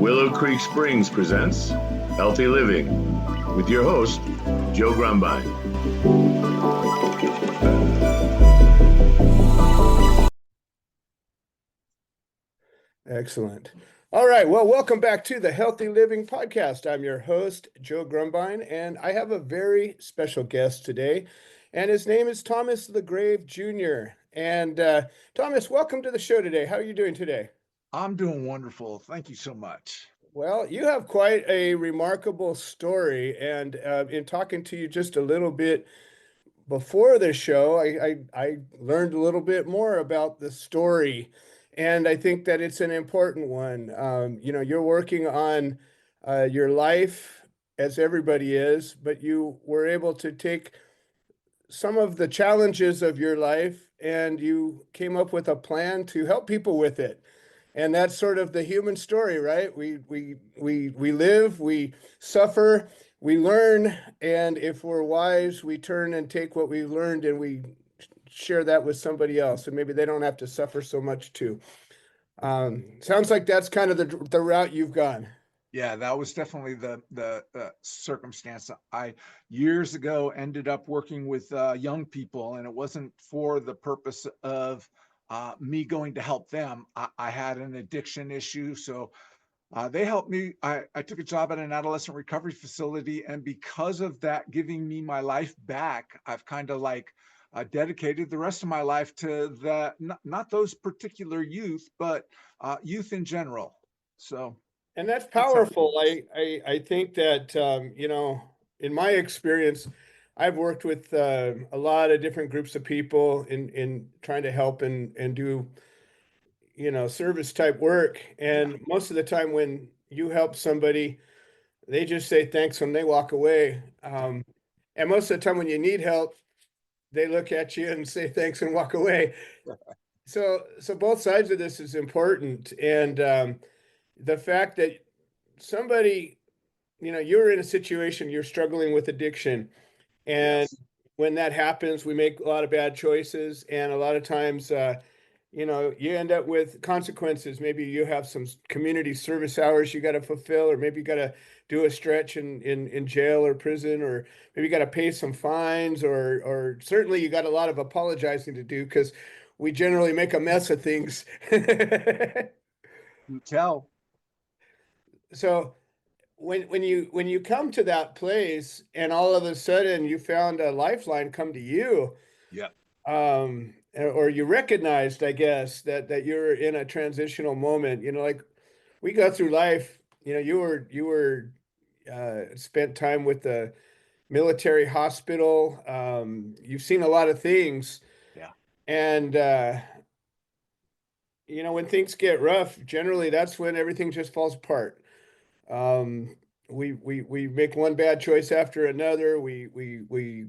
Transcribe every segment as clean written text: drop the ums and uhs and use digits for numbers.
Willow Creek Springs presents Healthy Living with your host, Joe Grumbine. Excellent. All right. Well, welcome back to the Healthy Living Podcast. I'm your host, Joe Grumbine, and I have a very special guest today, and his name is Thomas LaGrave Jr. And Thomas, welcome to the show today. How are you doing today? I'm doing wonderful. Thank you so much. Well, you have quite a remarkable story, and in talking to you just a little bit before the show, I learned a little bit more about the story, and I think that it's an important one. You're working on your life as everybody is, but you were able to take some of the challenges of your life and you came up with a plan to help people with it. And that's sort of the human story, right? We live, we suffer, we learn, and if we're wise, we turn and take what we've learned and we share that with somebody else, and maybe they don't have to suffer so much too. Sounds like that's kind of the route you've gone. Yeah, that was definitely the circumstance. I years ago ended up working with young people, and it wasn't for the purpose of me going to help them. I had an addiction issue, so they helped me. I took a job at an adolescent recovery facility, and because of that, giving me my life back, I've kind of like dedicated the rest of my life to the not those particular youth, but youth in general. So And that's that's how it powerful. goes. I think that, in my experience, I've worked with a lot of different groups of people in trying to help and do, service type work. Yeah, And most of the time when you help somebody, they just say thanks when they walk away. And most of the time when you need help, they look at you and say thanks and walk away. So both sides of this is important. And the fact that somebody, you're in a situation, you're struggling with addiction. And yes. when that happens, we make a lot of bad choices. And a lot of times, you end up with consequences. Maybe you have some community service hours you got to fulfill, or maybe you got to do a stretch in jail or prison, or maybe you got to pay some fines, or certainly you got a lot of apologizing to do because we generally make a mess of things. You tell. So when you come to that place and all of a sudden you found a lifeline come to you, Yeah. or you recognized, I guess, that you're in a transitional moment, like we go through life, you were spent time with the military hospital. You've seen a lot of things, Yeah. and when things get rough, generally that's when everything just falls apart. Um, we make one bad choice after another. We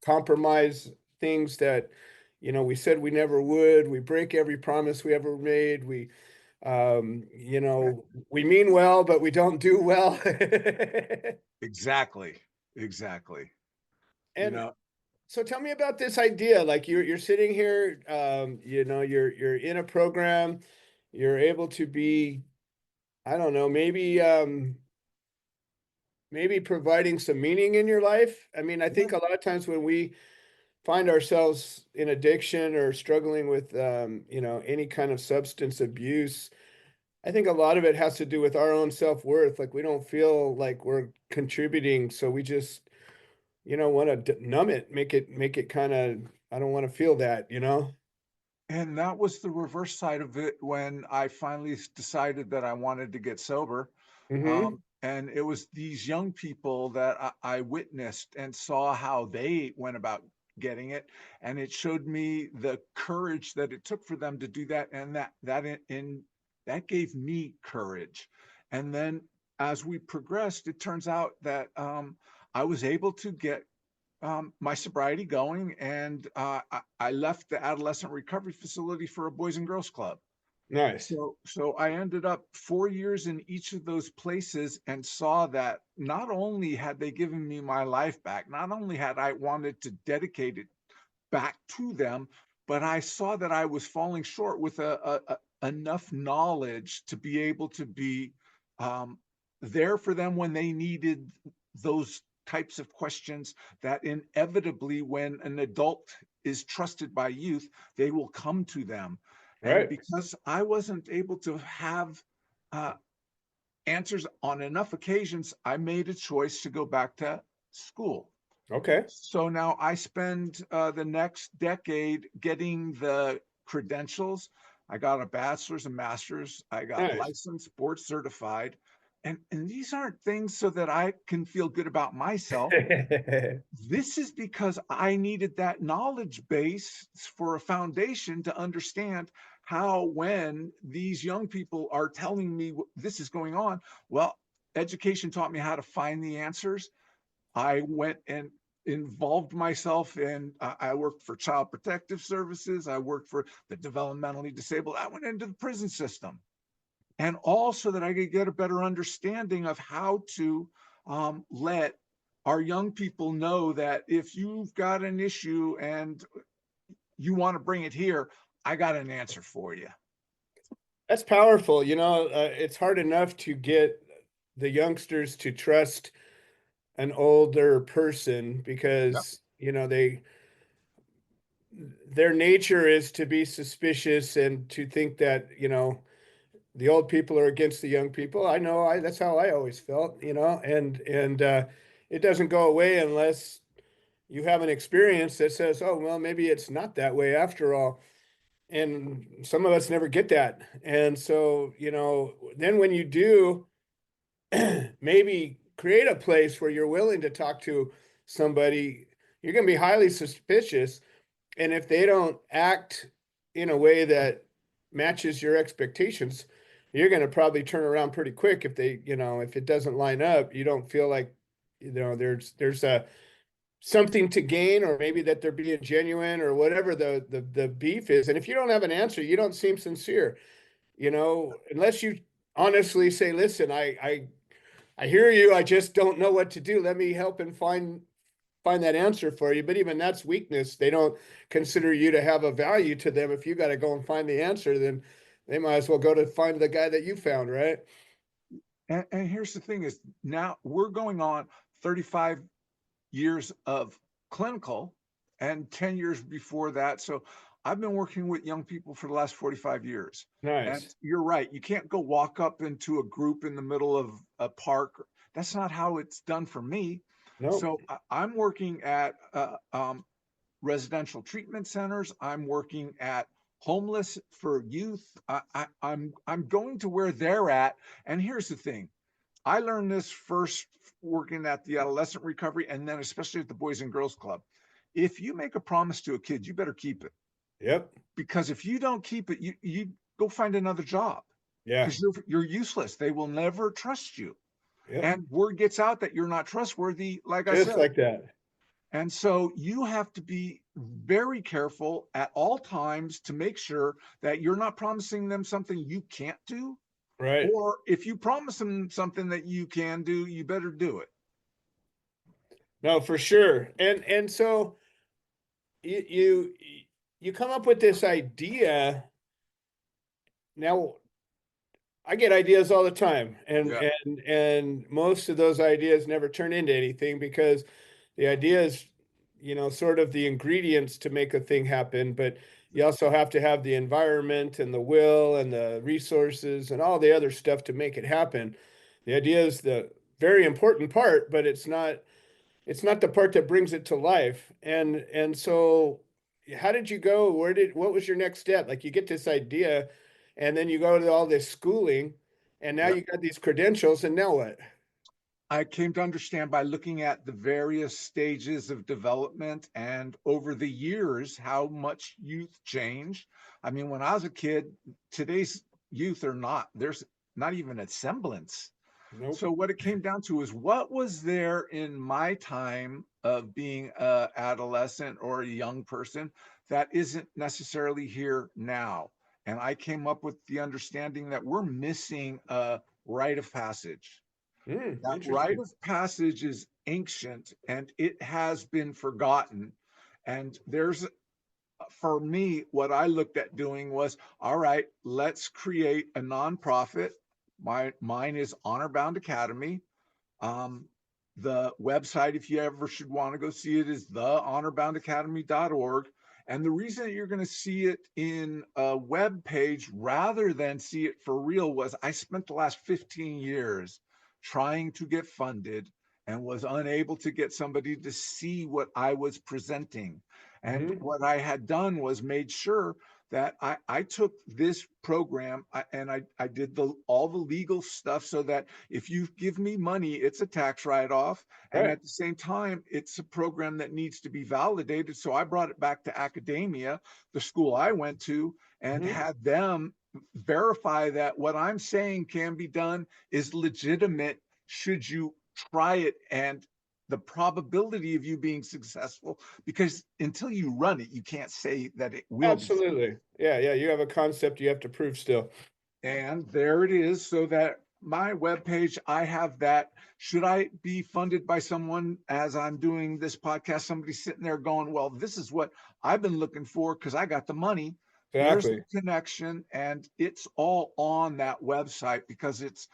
compromise things that we said we never would. We break every promise we ever made. We mean well, but we don't do well. Exactly. Exactly. You And know, so tell me about this idea. Like you're sitting here, you're in a program, you're able to be, I don't know, maybe providing some meaning in your life. I mean, I yeah. think a lot of times when we find ourselves in addiction or struggling with, any kind of substance abuse, I think a lot of it has to do with our own self-worth. Like we don't feel like we're contributing, so we just, want to numb it, make it kind of, I don't want to feel that. And that was the reverse side of it when I finally decided that I wanted to get sober. Hmm. And it was these young people that I witnessed and saw how they went about getting it. And it showed me the courage that it took for them to do that. And that gave me courage. And then as we progressed, it turns out that I was able to get my sobriety going, and I left the adolescent recovery facility for a boys and girls club. Nice. So I ended up 4 years in each of those places and saw that not only had they given me my life back, not only had I wanted to dedicate it back to them, but I saw that I was falling short with enough knowledge to be able to be there for them when they needed those types of questions that inevitably, when an adult is trusted by youth, they will come to them. And Right. because I wasn't able to have uh, answers on enough occasions, I made a choice to go back to school. Okay. So now I spend the next decade getting the credentials. I got a bachelor's and master's. I got Nice. licensed, board certified. And these aren't things so that I can feel good about myself. This is because I needed that knowledge base for a foundation to understand how, when these young people are telling me this is going on, well, education taught me how to find the answers. I went and involved myself in, I worked for Child Protective Services. I worked for the developmentally disabled. I went into the prison system, and also that I could get a better understanding of how to let our young people know that if you've got an issue and you want to bring it here, I got an answer for you. That's powerful. It's hard enough to get the youngsters to trust an older person Yep. because, their nature is to be suspicious and to think that, the old people are against the young people. I know that's how I always felt, and it doesn't go away unless you have an experience that says, oh, well, maybe it's not that way after all. And some of us never get that. And so, then when you do, maybe create a place where you're willing to talk to somebody, you're going to be highly suspicious. And if they don't act in a way that matches your expectations, you're going to probably turn around pretty quick. If it doesn't line up, you don't feel like, there's a something to gain, or maybe that they're being genuine, or whatever the beef is. And if you don't have an answer, you don't seem sincere, unless you honestly say, listen, I hear you. I just don't know what to do. Let me help and find that answer for you. But even that's weakness. They don't consider you to have a value to them. If you got to go and find the answer, then they might as well go to find the guy that you found, right? And here's the thing is, now we're going on 35 years of clinical and 10 years before that. So I've been working with young people for the last 45 years. And Nice. you're right. You can't go walk up into a group in the middle of a park. That's not how it's done for me. Nope. So I'm working at residential treatment centers. I'm working at homeless for youth. I'm going to where they're at. And here's the thing. I learned this first working at the adolescent recovery, and then especially at the Boys and Girls Club. If you make a promise to a kid, you better keep it. Yep. Because if you don't keep it, you go find another job, Yeah. because you're useless. They will never trust you. Yep. And word gets out that you're not trustworthy, like I Just said. like that. And so you have to be very careful at all times to make sure that you're not promising them something you can't do. Right. Or if you promise them something that you can do, you better do it. No, for sure. And so you you come up with this idea. Now, I get ideas all the time, and Yeah. and most of those ideas never turn into anything because the idea is, sort of the ingredients to make a thing happen, but you also have to have the environment and the will and the resources and all the other stuff to make it happen. The idea is the very important part, but it's not the part that brings it to life. And so how did you go? What was your next step? Like, you get this idea and then you go to all this schooling and now Yeah. you got these credentials, and now what? I came to understand by looking at the various stages of development and over the years how much youth change. I mean, when I was a kid, today's youth are not, there's not even a semblance. Nope. So what it came down to is, what was there in my time of being a adolescent or a young person that isn't necessarily here now? And I came up with the understanding that we're missing a rite of passage. That rite Interesting. of passage is ancient and it has been forgotten. And there's, for me, what I looked at doing was, all right, let's create a nonprofit Mine is Honor Bound Academy. The website, if you ever should want to go see it, is thehonorboundacademy.org. And the reason that you're going to see it in a web page rather than see it for real was I spent the last 15 years trying to get funded and was unable to get somebody to see what I was presenting. And what I had done was made sure that I took this program and I did all the legal stuff so that if you give me money, it's a tax write-off. And Right. at the same time, it's a program that needs to be validated. So I brought it back to academia, the school I went to, and had them verify that what I'm saying can be done is legitimate should you try it, and the probability of you being successful, because until you run it, you can't say that it will be. Absolutely. Yeah, yeah. You have a concept you have to prove still. And there it is. So that my webpage, I have that. Should I be funded by someone as I'm doing this podcast? Somebody sitting there going, well, this is what I've been looking for because I got the money. There's the Exactly. connection, and it's all on that website because it's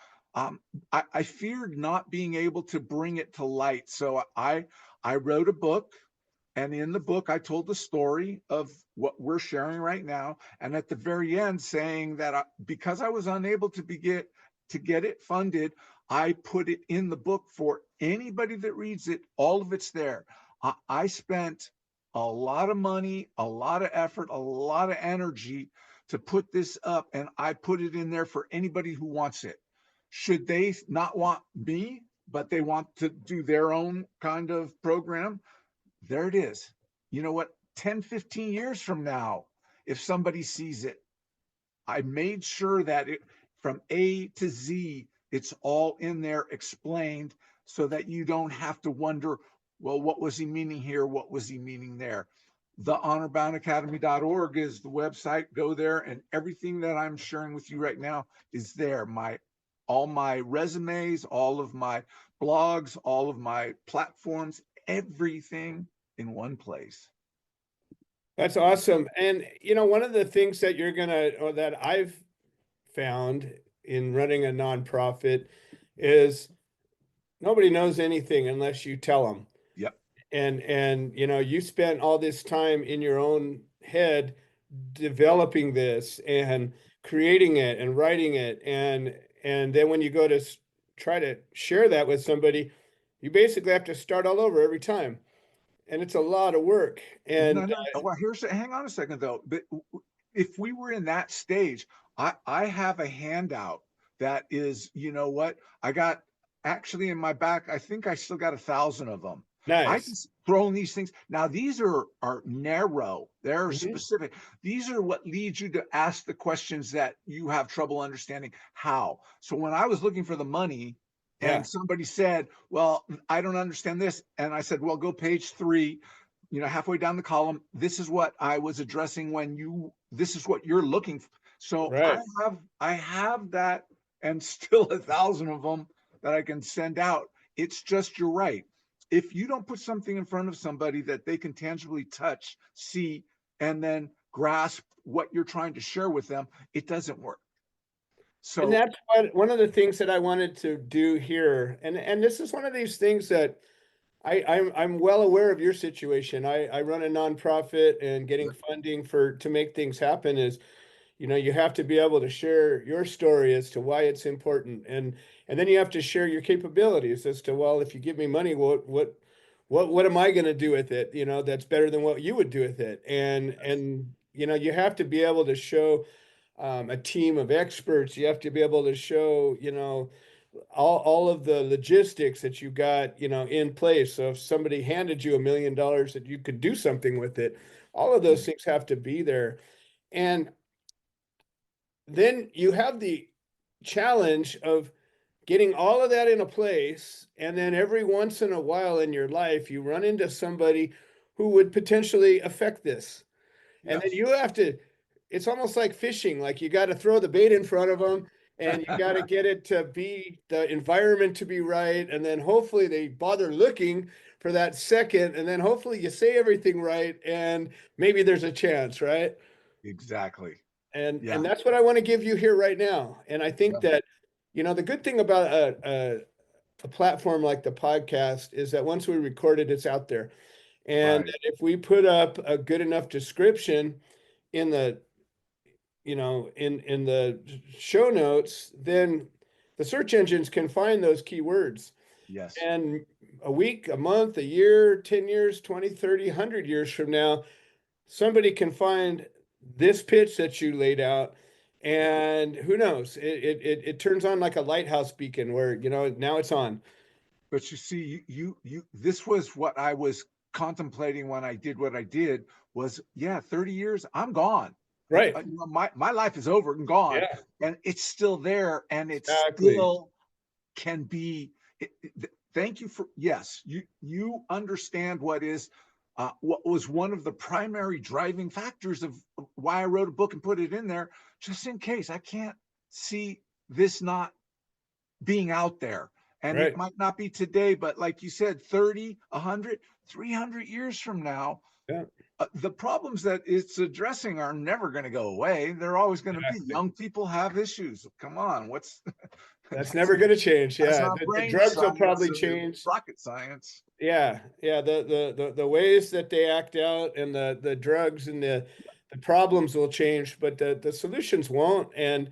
I feared not being able to bring it to light. So I wrote a book, and in the book I told the story of what we're sharing right now, and at the very end saying that because I was unable to get it funded, I put it in the book for anybody that reads it. All of it's there. I spent a lot of money, a lot of effort, a lot of energy to put this up, and I put it in there for anybody who wants it. Should they not want me, but they want to do their own kind of program? There it is. You know what? 10, 15 years from now, if somebody sees it, I made sure that it from A to Z, it's all in there explained so that you don't have to wonder, well, what was he meaning here? What was he meaning there? Thehonorboundacademy.org is the website. Go there, and everything that I'm sharing with you right now is there. All my resumes, all of my blogs, all of my platforms, everything in one place. That's awesome. And one of the things that or that I've found in running a nonprofit is nobody knows anything unless you tell them. Yep. And you spent all this time in your own head developing this and creating it and writing it, and then when you go to try to share that with somebody, you basically have to start all over every time, and it's a lot of work. No, And no. Well, hang on a second though. But if we were in that stage, I have a handout that is, you know what? I got actually in my back, I think I still got 1,000 of them. I nice. just thrown these things. Now these are narrow, they're Mhm. specific. These are what leads you to ask the questions that you have trouble understanding how. So when I was looking for the money and Yeah. somebody said, well, I don't understand this, and I said, well, go page 3, halfway down the column, this is what I was addressing this is what you're looking for. So Right. I have that, and still 1,000 of them that I can send out. It's just, you're right. If you don't put something in front of somebody that they can tangibly touch, see, and then grasp what you're trying to share with them, it doesn't work. And So that's one of the things that I wanted to do here. And this is one of these things that I'm well aware of your situation. I run a nonprofit, and getting funding to make things happen is, you have to be able to share your story as to why it's important. And then you have to share your capabilities as to, well, if you give me money, what am I going to do with it? That's better than what you would do with it. And you have to be able to show a team of experts. You have to be able to show, all of the logistics that you got, in place. So if somebody handed you $1 million, that you could do something with it, all of those things have to be there. And then you have the challenge of getting all of that in a place. And then every once in a while in your life, you run into somebody who would potentially affect this. And then yes. you have to, it's almost like fishing. Like, you got to throw the bait in front of them, and you got to get it to be the environment to be right. And then hopefully they bother looking for that second. And then hopefully you say everything right, and maybe there's a chance, right? Exactly. And Yeah. that's what I want to give you here right now. And I think Yeah. that The good thing about a platform like the podcast is that once we record it, it's out there. And Right. if we put up a good enough description in the, in the show notes, then the search engines can find those keywords. Yes. And a week, a month, a year, 10 years, 20, 30, 100 years from now, somebody can find this pitch that you laid out. And who knows? It turns on like a lighthouse beacon where, now it's on. But you see, this was what I was contemplating when I did what I did was, yeah, 30 years, I'm gone. Right. My life is over and gone, Yeah, and it's still there, and it exactly. still can be. Thank you for, yes, you understand what was one of the primary driving factors of why I wrote a book and put it in there, just in case I can't see this not being out there. And it Right. might not be today, but like you said, 30, 100, 300 years from now, Yeah, the problems that it's addressing are never going to go away. They're always going to be. exactly. Young people have issues. Come on, what's That's never going to change. that's Yeah, not the brain drugs will science probably or change. rocket science. Yeah, yeah. The ways that they act out and the drugs and the problems will change, but the solutions won't. And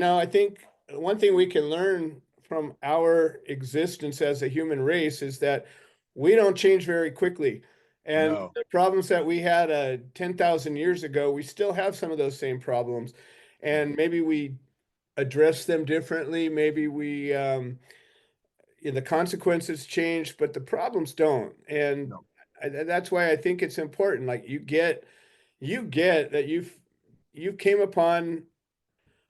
I think one thing we can learn from our existence as a human race is that we don't change very quickly. And No, the problems that we had 10,000 years ago, we still have some of those same problems. yeah, And maybe we address them differently. Maybe we the consequences change, but the problems don't. And no. that's why I think it's important. Like you get that you came upon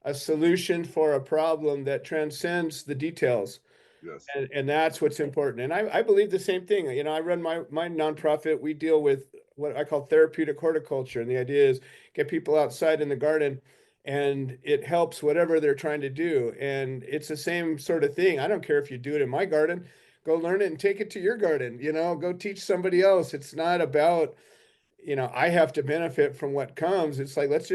a solution for a problem that transcends the details. Yes. And that's what's important. And I believe the same thing. I run my nonprofit. We deal with what I call therapeutic horticulture. And the idea is get people outside in the garden and it helps whatever they're trying to do. And it's the same sort of thing. I don't care if you do it in my garden, go learn it and take it to your garden, go teach somebody else. It's not about, I have to benefit from what comes. It's like, let's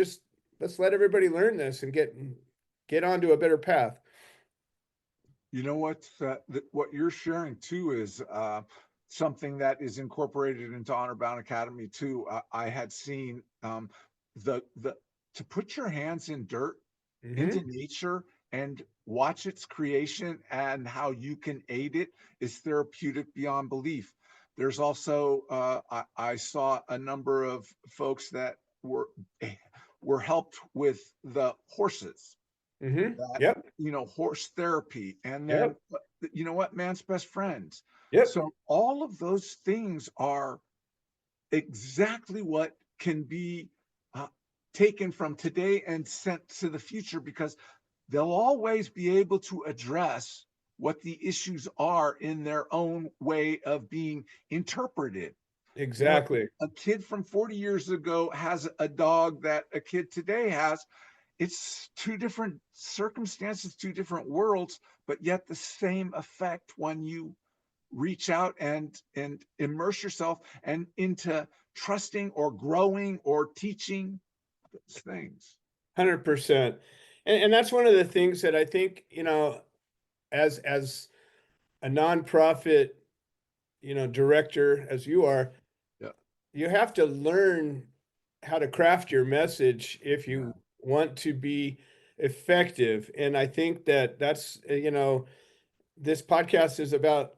let everybody learn this and get onto a better path. You know what you're sharing too is something that is incorporated into Honor Bound Academy too. I had seen the to put your hands in dirt, into Hmm. nature, and watch its creation and how you can aid it is therapeutic beyond belief. There's also I saw a number of folks that were helped with the horses, Hmm. that Yep. horse therapy, and then Yep. man's best friends. Yep. So all of those things are exactly what can be uh, taken from today and sent to the future, because they'll always be able to address what the issues are in their own way of being interpreted. Exactly. A kid from 40 years ago has a dog that a kid today has. It's two different circumstances, two different worlds, but yet the same effect when you reach out and immerse yourself and into trusting or growing or teaching those things. 100%. And that's one of the things that I think, as a nonprofit, director as you are, Yeah, you have to learn how to craft your message if yeah, you want to be effective. And I think that that's, this podcast is about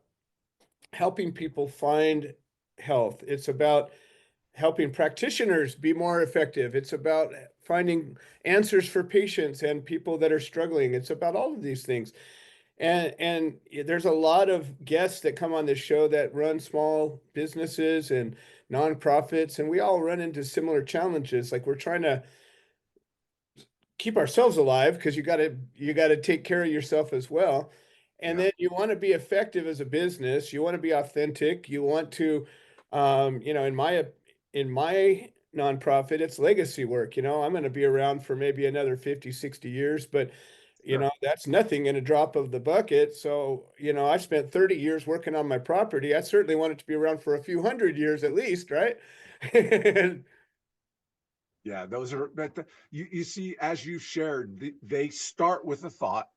helping people find health. It's about helping practitioners be more effective. It's about finding answers for patients and people that are struggling. It's about all of these things. And there's a lot of guests that come on this show that run small businesses and nonprofits, and we all run into similar challenges. Like we're trying to keep ourselves alive because you got to take care of yourself as well. And yeah. then you want to be effective as a business. You want to be authentic. You want to, in my nonprofit, it's legacy work. I'm going to be around for maybe another 50, 60 years, but Sure. that's nothing in a drop of the bucket. So, I spent 30 years working on my property. I certainly want it to be around for a few hundred years at least, right? Yeah, those are, but you see, as you shared, they start with a thought,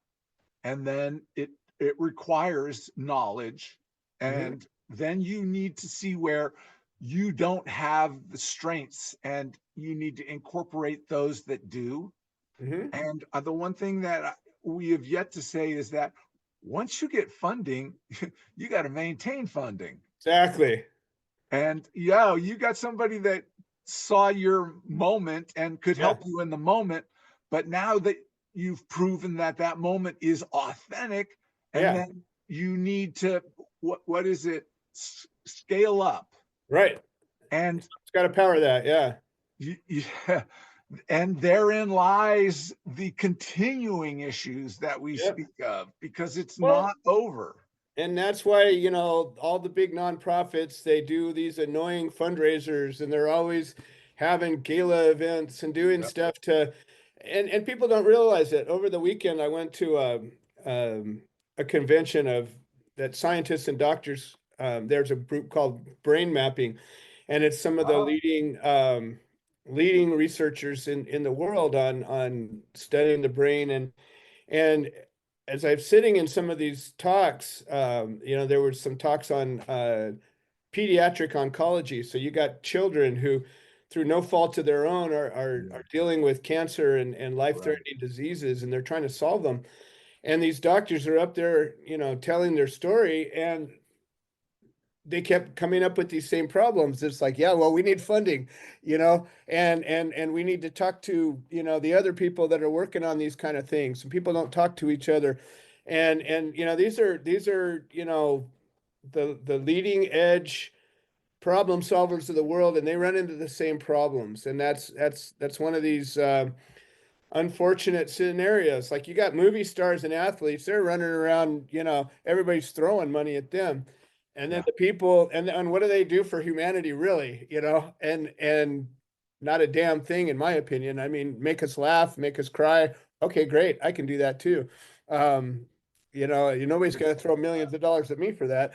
and then it requires knowledge, and then you need to see where you don't have the strengths, and you need to incorporate those that do. And the one thing that we have yet to say is that once you get funding, you got to maintain funding. Exactly. And yeah, you got somebody that saw your moment and could help you in the moment, but now that you've proven that that moment is authentic, and then you need to what is it, scale up. Right. And It's got to power that. Yeah. yeah, and therein lies the continuing issues that we speak of, because it's not over. And that's why, you know, all the big nonprofits, they do these annoying fundraisers, and they're always having gala events and doing stuff to, and people don't realize it. Over the weekend, I went to a convention of that scientists and doctors. There's a group called Brain Mapping, and it's some of the leading researchers in the world on studying the brain. And as I'm sitting in some of these talks, you know, there were some talks on pediatric oncology. So you got children who, through no fault of their own, are dealing with cancer and life-threatening diseases, and they're trying to solve them. And these doctors are up there, you know, telling their story, and they kept coming up with these same problems. It's like, yeah, well, we need funding, you know, and we need to talk to, you know, the other people that are working on these kind of things. And people don't talk to each other. And you know, these are, you know, the leading edge problem solvers of the world, and they run into the same problems. And that's one of these unfortunate scenarios. Like, you got movie stars and athletes, they're running around, you know, everybody's throwing money at them. And then the people, and what do they do for humanity, really? You know, and not a damn thing, in my opinion. I mean, make us laugh, make us cry. Okay, great. I can do that too. You know, nobody's going to throw millions of dollars at me for that.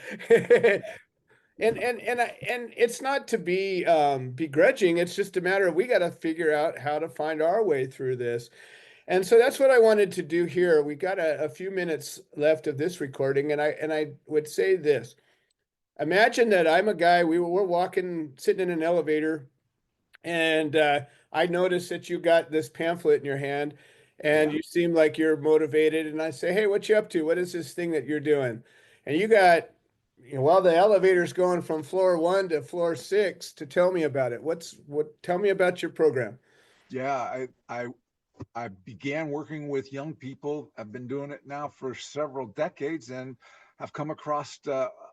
And it's not to be begrudging. It's just a matter of, we got to figure out how to find our way through this. And so that's what I wanted to do here. We got a few minutes left of this recording, and I would say this. Imagine that I'm a guy, we're walking, sitting in an elevator, and I notice that you got this pamphlet in your hand, and you seem like you're motivated. And I say, hey, what you up to? What is this thing that you're doing? And you got, you know, well, the elevator's going from floor 1 to floor 6 to tell me about it. Tell me about your program. Yeah, I began working with young people. I've been doing it now for several decades, and have come across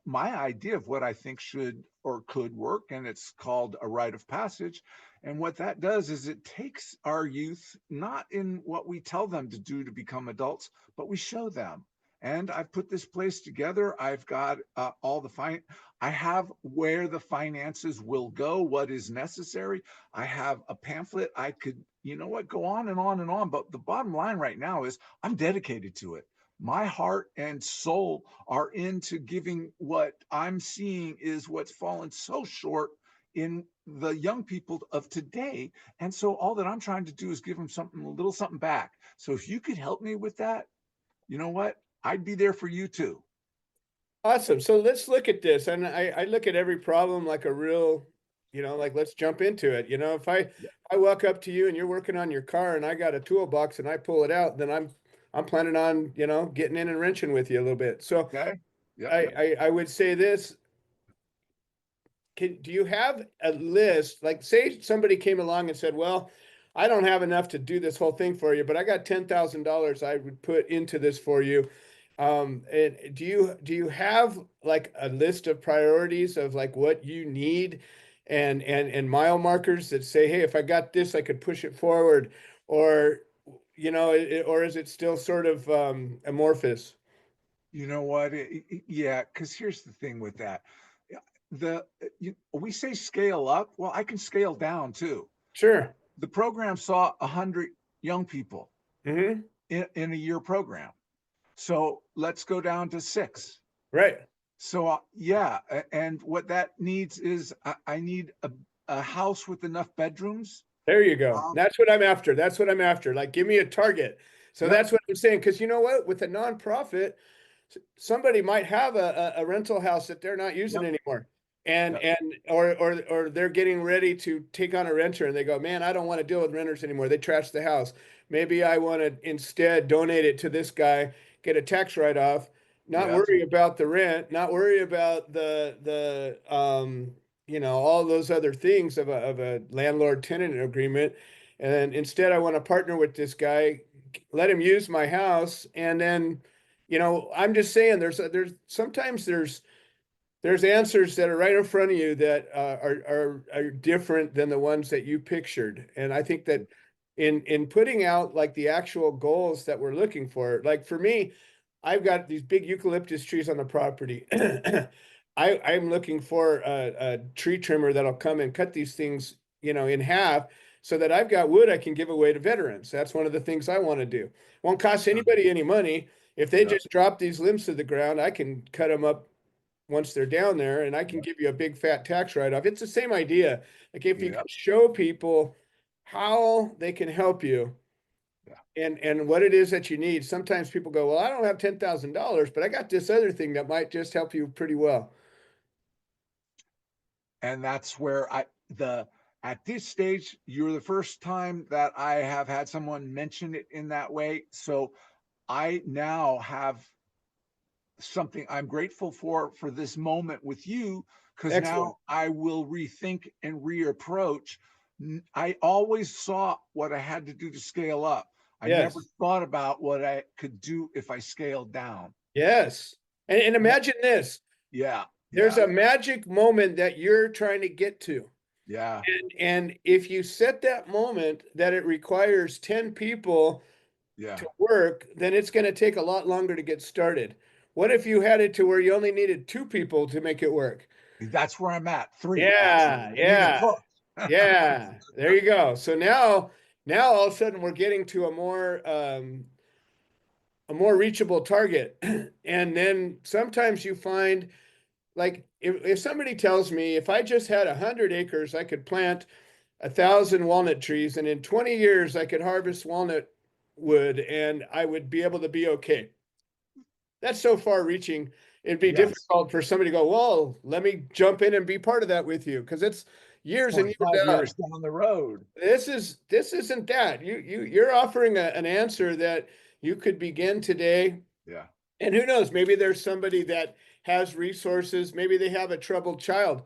my idea of what I think should or could work, and it's called a rite of passage. And what that does is it takes our youth not in what we tell them to do to become adults, but we show them. And I've put this place together. I've got I have where the finances will go, what is necessary. I have a pamphlet. I could, you know what, go on and on and on. But the bottom line right now is I'm dedicated to it. My heart and soul are into giving. What I'm seeing is what's fallen so short in the young people of today. And so all that I'm trying to do is give them something, a little something back. So if you could help me with that, you know what? I'd be there for you too. Awesome. So let's look at this. And I look at every problem like a real, you know, like, let's jump into it. You know, if I walk up to you and you're working on your car, and I got a toolbox and I pull it out, then I'm planning on, you know, getting in and wrenching with you a little bit. So Okay. I would say this. Do you have a list? Like, say somebody came along and said, well, I don't have enough to do this whole thing for you, but I got $10,000 I would put into this for you. And do you have like a list of priorities of like what you need, and mile markers that say, hey, if I got this, I could push it forward? Or, you know, or is it still sort of amorphous? You know what? Yeah, because here's the thing with that. We say scale up. Well, I can scale down too. Sure. The program saw 100 young people Mm-hmm. in a year program. So let's go down to 6. Right. So yeah, and what that needs is I need a house with enough bedrooms. There you go. That's what I'm after. That's what I'm after. Like, give me a target. So Yep. that's what I'm saying. Because you know what? With a nonprofit, somebody might have a rental house that they're not using Yep. anymore. Yep. Or they're getting ready to take on a renter and they go, man, I don't want to deal with renters anymore. They trash the house. Maybe I want to instead donate it to this guy, get a tax write-off, not Yep. worry about the rent, not worry about all those other things of a landlord tenant agreement. And instead I want to partner with this guy, let him use my house, and then I'm just saying there's sometimes there's answers that are right in front of you that are different than the ones that you pictured. And I think that in putting out like the actual goals that we're looking for, like for me, I've got these big eucalyptus trees on the property. I'm looking for a tree trimmer that'll come and cut these things, in half so that I've got wood I can give away to veterans. That's one of the things I want to do. Won't cost anybody any money. If they Yep. just drop these limbs to the ground, I can cut them up once they're down there and I can give you a big fat tax write-off. It's the same idea. Like if you can Yep. show people how they can help you and what it is that you need. Sometimes people go, well, I don't have $10,000, but I got this other thing that might just help you pretty well. And that's where at this stage, you're the first time that I have had someone mention it in that way. So I now have something I'm grateful for this moment with you, because Excellent. now I will rethink and reapproach. I always saw what I had to do to scale up. I never Yes. thought about what I could do if I scaled down. Yes. And imagine this. Yeah. There's Yeah. a magic moment that you're trying to get to. Yeah. And if you set that moment that it requires 10 people Yeah. to work, then it's going to take a lot longer to get started. What if you had it to where you only needed 2 people to make it work? That's where I'm at. 3, actually. Yeah, I need a yeah, cook. yeah. There you go. So now all of a sudden we're getting to a more reachable target. And then sometimes you find, like, if somebody tells me if I just had 100 acres, I could plant 1,000 walnut trees, and in 20 years I could harvest walnut wood and I would be able to be okay. That's so far reaching. It'd be Yes. difficult for somebody to go, well, let me jump in and be part of that with you, because it's years and years 25 out. years down the road. This isn't that. You're offering an answer that you could begin today. Yeah. And who knows, maybe there's somebody that has resources, maybe they have a troubled child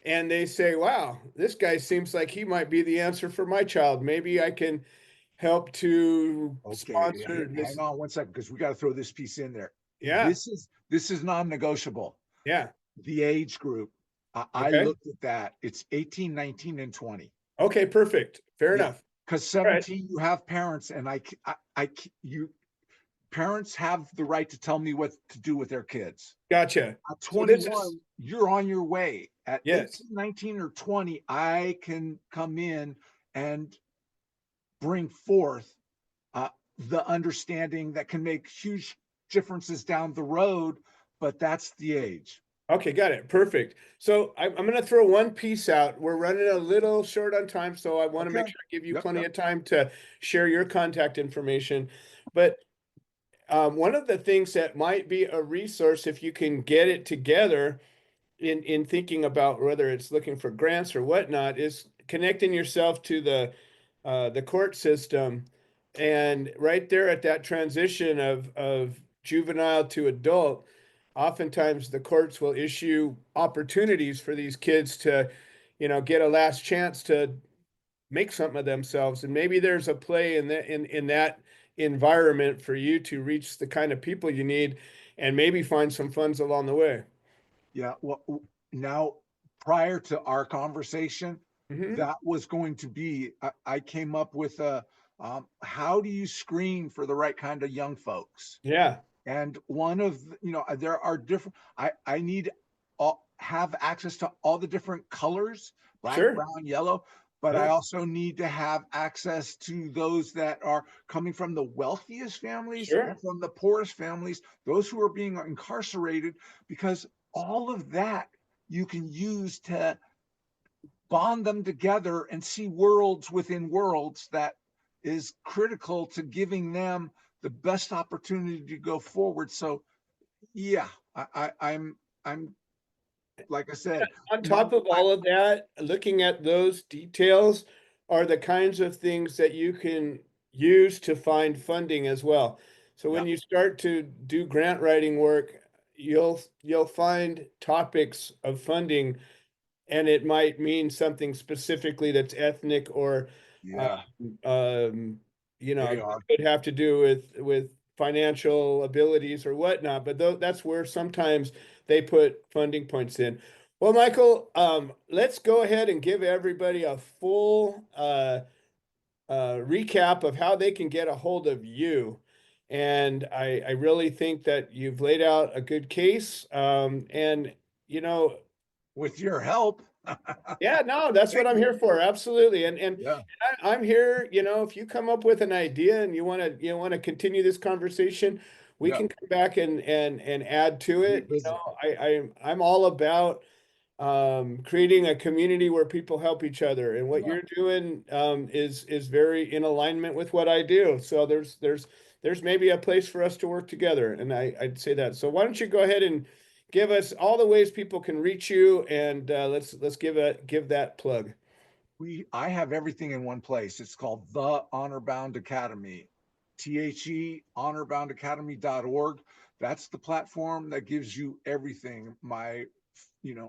and they say, wow, this guy seems like he might be the answer for my child. Maybe I can help to Okay. sponsor this. Hang on one second, because we got to throw this piece in there. Yeah. This is non-negotiable. Yeah. The age group. I Okay. looked at that. It's 18, 19, and 20. Okay, perfect. Fair Yeah. enough. Because 17, you have parents, and parents have the right to tell me what to do with their kids. Gotcha. At So this 21, is, you're on your way. At yes. 18, 19, or 20, I can come in and bring forth the understanding that can make huge differences down the road, but that's the age. Okay, got it. Perfect. So I'm going to throw one piece out. We're running a little short on time, so I want to make Okay. sure I give you Yep. plenty of time to share your contact information. But one of the things that might be a resource, if you can get it together in thinking about whether it's looking for grants or whatnot, is connecting yourself to the court system. And right there at that transition of juvenile to adult, oftentimes the courts will issue opportunities for these kids to, get a last chance to make something of themselves. And maybe there's a play in that environment for you to reach the kind of people you need and maybe find some funds along the way. Yeah. Well, now, prior to our conversation, Mm-hmm. that was going to be, I came up with how do you screen for the right kind of young folks? Yeah, And one of, there are different, I need have access to all the different colors, black, sure. brown, yellow, but I Yeah, also need to have access to those that are coming from the wealthiest families sure. and from the poorest families, those who are being incarcerated, because all of that you can use to bond them together and see worlds within worlds that is critical to giving them the best opportunity to go forward. So yeah, I'm like I said, On top of all of that, looking at those details are the kinds of things that you can use to find funding as well. So when yeah, you start to do grant writing work, you'll find topics of funding, and it might mean something specifically that's ethnic or yeah, um, they it are. could have to do with financial abilities or whatnot. But that's where sometimes they put funding points in. Well, Michael, let's go ahead and give everybody a full recap of how they can get a hold of you. And I really think that you've laid out a good case. And you know, With your help. yeah, no, that's what Thank I'm you. here for. Absolutely. And Yeah, I'm here, if you come up with an idea and you want to continue this conversation, we yeah. can come back and add to it. Revisit. I'm all about creating a community where people help each other, and what Yeah. you're doing is very in alignment with what I do. So there's maybe a place for us to work together, and I'd say that. So why don't you go ahead and give us all the ways people can reach you, and let's give that plug. I have everything in one place. It's called the Honor Bound Academy. THE honorboundacademy.org. That's the platform that gives you everything.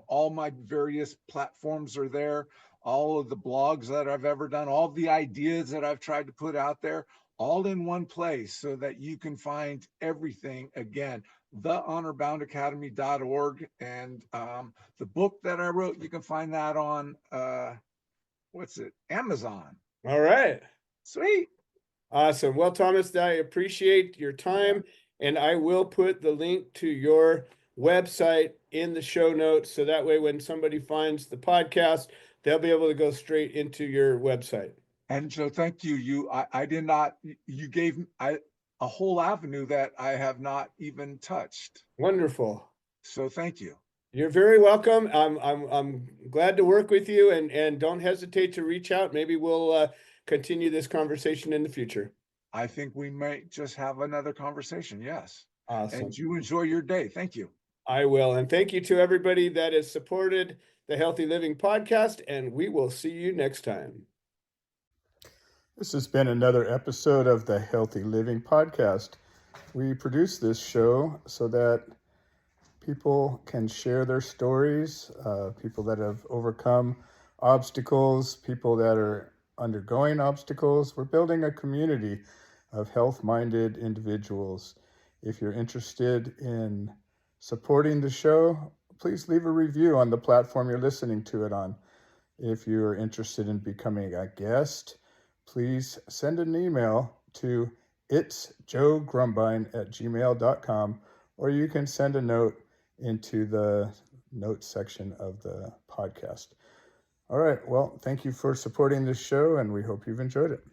All my various platforms are there. All of the blogs that I've ever done, all the ideas that I've tried to put out there, all in one place so that you can find everything. Again, thehonorboundacademy.org. And the book that I wrote, you can find that on Amazon. All right. Sweet. Awesome. Well, Thomas, I appreciate your Yeah. time, and I will put the link to your website in the show notes so that way when somebody finds the podcast, they'll be able to go straight into your website. And so thank you. I did not, you gave a whole avenue that I have not even touched. Wonderful. So thank you. You're very welcome. I'm glad to work with you, and don't hesitate to reach out. Maybe we'll continue this conversation in the future. I think we might just have another conversation. Yes. Awesome. And you enjoy your day. Thank you. I will. And thank you to everybody that has supported the Healthy Living Podcast, and we will see you next time. This has been another episode of the Healthy Living Podcast. We produce this show so that people can share their stories, people that have overcome obstacles, people that are undergoing obstacles. We're building a community of health-minded individuals. If you're interested in supporting the show, please leave a review on the platform you're listening to it on. If you're interested in becoming a guest, please send an email to itsjoegrumbine@gmail.com, or you can send a note into the notes section of the podcast. All right. Well, thank you for supporting this show, and we hope you've enjoyed it.